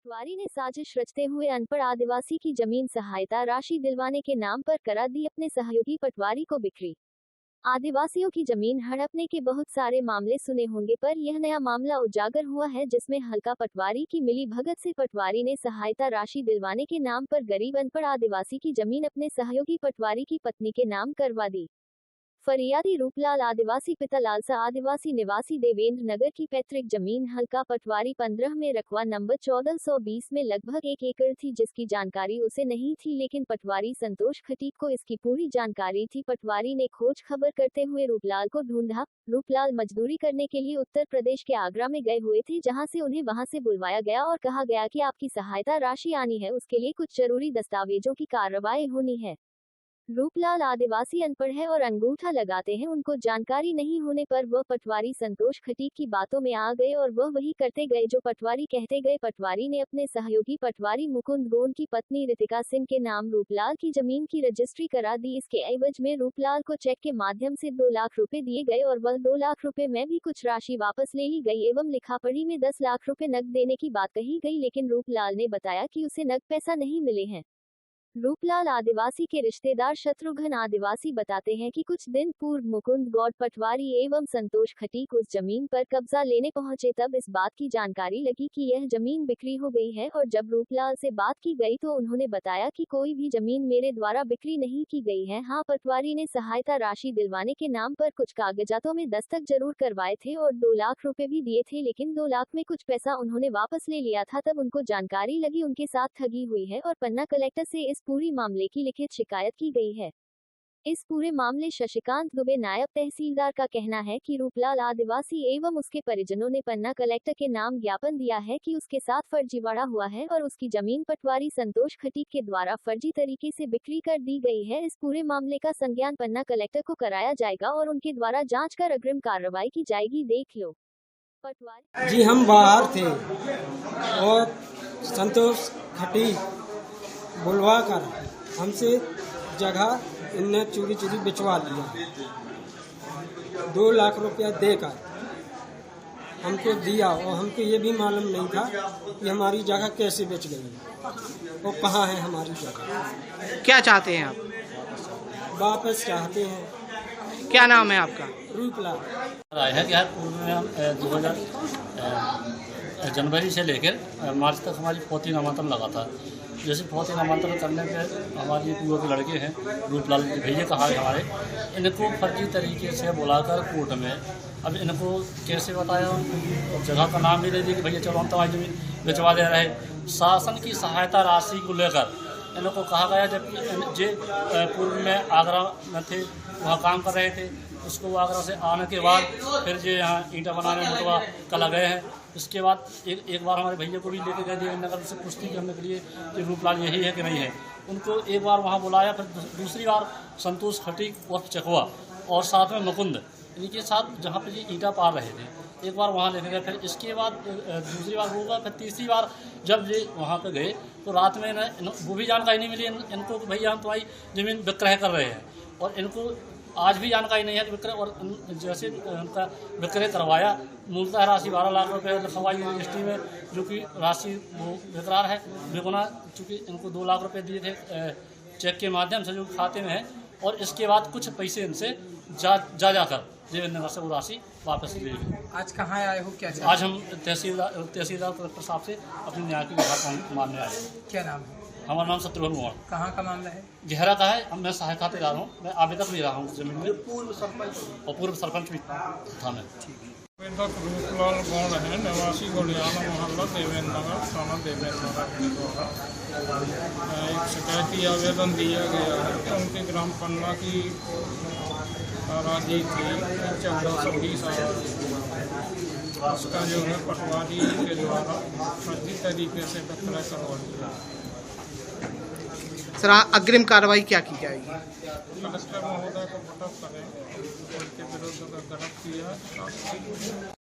पटवारी ने साजिश रचते हुए अनपढ़ आदिवासी की जमीन सहायता राशि दिलवाने के नाम पर करा दी अपने सहयोगी पटवारी को बिक्री। आदिवासियों की जमीन हड़पने के बहुत सारे मामले सुने होंगे, पर यह नया मामला उजागर हुआ है जिसमें हल्का पटवारी की मिली भगत से पटवारी ने सहायता राशि दिलवाने के नाम पर गरीब अनपढ़ आदिवासी की जमीन अपने सहयोगी पटवारी की पत्नी के नाम करवा दी। फरियादी रूपलाल आदिवासी पिता लालसा आदिवासी निवासी देवेंद्र नगर की पैतृक जमीन हल्का पटवारी 15 में रकवा नंबर 1420 में लगभग 1 एकड़ थी, जिसकी जानकारी उसे नहीं थी, लेकिन पटवारी संतोष खटीक को इसकी पूरी जानकारी थी। पटवारी ने खोज खबर करते हुए रूपलाल को ढूंढा। रूपलाल मजदूरी करने के लिए उत्तर प्रदेश के आगरा में गए हुए थे, जहां से उन्हें वहां से बुलवाया गया और कहा गया कि आपकी सहायता राशि आनी है, उसके लिए कुछ जरूरी दस्तावेजों की कार्रवाई होनी है। रूपलाल आदिवासी अनपढ़ है और अंगूठा लगाते हैं, उनको जानकारी नहीं होने पर वह पटवारी संतोष खटीक की बातों में आ गए और वह वही करते गए जो पटवारी कहते गए। पटवारी ने अपने सहयोगी पटवारी मुकुंद गोंड की पत्नी रितिका सिंह के नाम रूपलाल की जमीन की रजिस्ट्री करा दी। इसके एवज में रूपलाल को चेक के माध्यम से 2 लाख रुपए दिए गए और वह 2 लाख रुपए में भी कुछ राशि वापस ले ली गई एवं लिखापढ़ी में 10 लाख रुपए नकद देने की बात कही गई, लेकिन रूपलाल ने बताया कि उसे नकद पैसा नहीं मिले हैं। रूपलाल आदिवासी के रिश्तेदार शत्रुघ्न आदिवासी बताते हैं कि कुछ दिन पूर्व मुकुंद गौड़ पटवारी एवं संतोष खटीक उस जमीन पर कब्जा लेने पहुंचे, तब इस बात की जानकारी लगी कि यह जमीन बिक्री हो गई है और जब रूपलाल से बात की गई तो उन्होंने बताया कि कोई भी जमीन मेरे द्वारा बिक्री नहीं की गई है। हाँ, पटवारी ने सहायता राशि दिलवाने के नाम पर कुछ कागजातों में दस्तखत जरूर करवाए थे और 2 लाख रुपए भी दिए थे, लेकिन 2 लाख में कुछ पैसा उन्होंने वापस ले लिया था। तब उनको जानकारी लगी उनके साथ ठगी हुई है और पन्ना कलेक्टर से इस पूरी मामले की लिखित शिकायत की गई है। इस पूरे मामले शशिकांत दुबे नायब तहसीलदार का कहना है कि रूपलाल आदिवासी एवं उसके परिजनों ने पन्ना कलेक्टर के नाम ज्ञापन दिया है कि उसके साथ फर्जीवाड़ा हुआ है और उसकी जमीन पटवारी संतोष खटीक के द्वारा फर्जी तरीके से बिक्री कर दी गई है। इस पूरे मामले का संज्ञान पन्ना कलेक्टर को कराया जाएगा और उनके द्वारा जांच कर अग्रिम कार्रवाई की जाएगी। देख लो पटवारी जी, हम बाहर थे और संतोष खटीक बुलवा कर हमसे जगह इनने चोरी बिचवा लिया। 2 लाख रुपया देकर हमको दिया और हमको ये भी मालूम नहीं था कि हमारी जगह कैसे बेच गई और कहाँ है हमारी जगह। क्या चाहते हैं आप? वापस चाहते हैं। क्या नाम है आपका? रूपलाल। है कि पूर्व में हम 2000 जनवरी से लेकर मार्च तक हमारी फौती नामांकन लगा था। जैसे फौती नामांकन करने पे हमारी पूर्व के लड़के हैं रूपलाल के भैया कहा है हमारे, इनको फर्जी तरीके से बुलाकर कोर्ट में, अब इनको कैसे बताया, जगह का नाम भी नहीं दिया कि भैया चलो हम तुम्हारी जमीन बेचवा दे रहे। शासन की सहायता राशि को लेकर इनको कहा गया, जबकि जे पूर्व में आगरा में थे, वहाँ काम कर रहे थे, उसको आगरा से आने के बाद फिर जो यहाँ ईंटा बनाने मुतवा कला गए हैं। इसके बाद एक बार हमारे भैया को भी लेके गए देवेंद्र नगर से पुष्टि करने के लिए कि रूपलाल यही है कि नहीं है। उनको एक बार वहाँ बुलाया, फिर दूसरी बार संतोष खटीक और चकवा और साथ में मुकुंद इनके साथ जहाँ पे ये ईंटा पार रहे थे, एक बार वहाँ लेके गए। फिर इसके बाद दूसरी बार होगा, फिर तीसरी बार जब ये वहाँ पे गए तो रात में वो भी जानकारी नहीं मिली इनको कि भैया हम तुम्हारी ज़मीन विक्रय कर रहे हैं, और इनको आज भी जानकारी नहीं है कि विक्रय, और जैसे उनका विक्रय करवाया मूलतः राशि 12 लाख रुपये लिखवाई रजिस्ट्री में, जो कि राशि वो बेकरार है बेगुना, चूँकि इनको 2 लाख रुपये दिए थे चेक के माध्यम से जो खाते में है, और इसके बाद कुछ पैसे इनसे जाकर देवेंद्र नगर से वो राशि वापस ले ली। आज कहाँ आए हो? क्या आज हम तहसीलदार कलेक्टर साहब से अपनी न्याय की गुहार मानने आए। क्या नाम है? हमारा नाम शत्रुघ्न गौड़। कहाँ का मामला है? गहरा का है। मैं सहायक खातेदार हूँ, मैं आवेदक भी रहा हूँ जमीन में, पूर्व सरपंच भी था मैं। आवेदक रूपलाल गौड़ है, निवासी गोलियाना मोहल्ला देवेंद्र नगर, थाना देवेंद्र नगर के द्वारा एक शिकायती आवेदन दिया गया है कि उनके ग्राम पन्ना की अराजी थी 1420 उसका जो है पटवारी के द्वारा फर्जी तरीके से विक्रय करवा दिया। सर, अग्रिम कार्रवाई क्या की जाएगी? कलेक्टर महोदय को पटक करें, उनके विरुद्ध अगर गलत किया